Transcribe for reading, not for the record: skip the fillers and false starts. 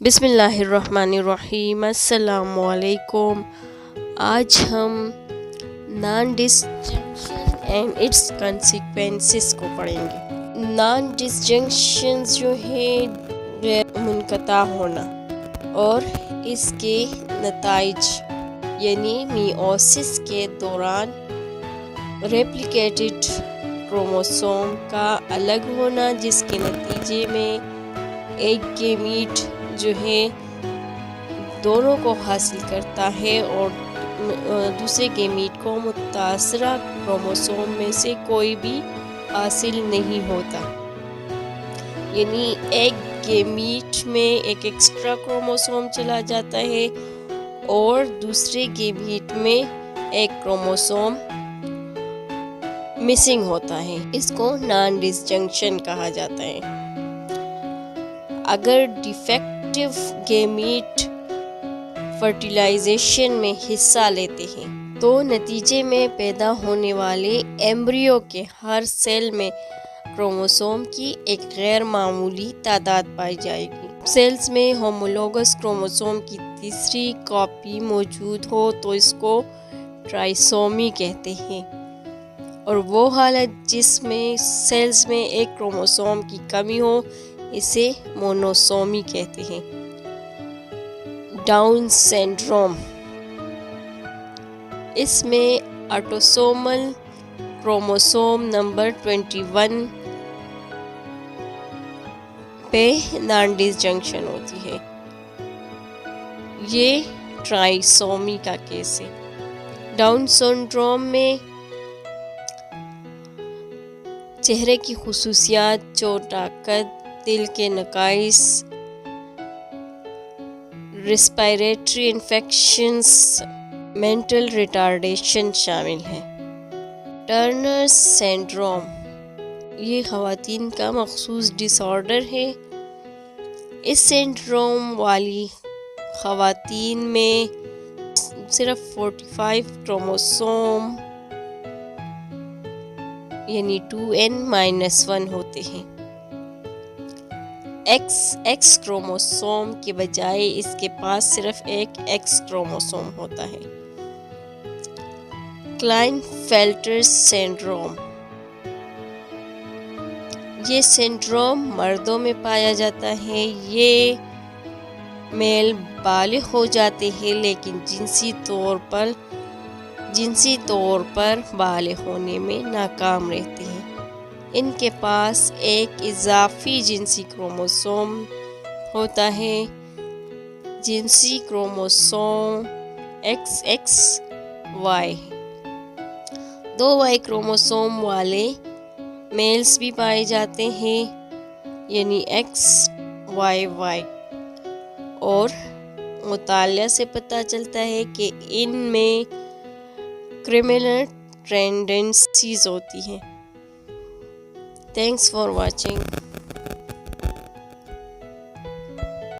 बिस्मिल्लाहिर्रहमानिर्रहीम। अस्सलामुअलैकुम। आज हम non disjunction and it's consequences को पढ़ेंगे। नॉन डिसजंक्शन जो है मुनक़ता होना और इसके नताइज यानी मियोसिस के दौरान रेप्लिकेटेड क्रोमोसोम का अलग होना, जिसके नतीजे में एक गैमीट जो है दोनों को हासिल करता है और दूसरे गैमीट को मुतासरा क्रोमोसोम में से कोई भी हासिल नहीं होता। यानी एक गैमीट में एक एक्स्ट्रा क्रोमोसोम चला जाता है और दूसरे गैमीट में एक क्रोमोसोम मिसिंग होता है। इसको नॉन डिसजंक्शन कहा जाता है। अगर डिफेक्टिव गैमीट फर्टिलाइजेशन में हिस्सा लेते हैं तो नतीजे में पैदा होने वाले एम्ब्रियो के हर सेल में क्रोमोसोम की एक गैर मामूली तादाद पाई जाएगी। सेल्स में होमोलोगस क्रोमोसोम की तीसरी कॉपी मौजूद हो तो इसको ट्राइसोमी कहते हैं, और वो हालत जिसमें सेल्स में एक क्रोमोसोम की कमी हो इसे मोनोसोमी कहते हैं। डाउन सिंड्रोम, इसमें ऑटोसोमल क्रोमोसोम नंबर 21 पे नॉन डिसजंक्शन होती है। ये ट्राइसोमी का केस है। डाउन सिंड्रोम में चेहरे की खुसूसियात, चोट-ताकत, दिल के नकाइस, रेस्पिरेटरी इन्फेक्शंस, मेंटल रिटार्डेशन शामिल हैं। टर्नर सिंड्रोम, ये ख़वातीन का मखसूस डिसऑर्डर है। इस सिंड्रोम वाली ख़वातीन में सिर्फ 45 क्रोमोसोम यानी 2n-1 होते हैं। एक्स क्रोमोसोम के बजाय इसके पास सिर्फ एक एक्स क्रोमोसोम होता है। क्लाइनफेल्टर सिंड्रोम, ये सिंड्रोम मर्दों में पाया जाता है। ये मेल बालिग हो जाते हैं लेकिन जिनसी तौर पर बालिग होने में नाकाम रहते हैं। इनके पास एक इजाफी जिनसी क्रोमोसोम होता है। जिनसी क्रोमोसोम XXY। 2 Y क्रोमोसोम वाले मेल्स भी पाए जाते हैं यानी XYY, और मुतालिया से पता चलता है कि इनमें क्रिमिनल टेंडेंसीज होती हैं। Thanks for watching.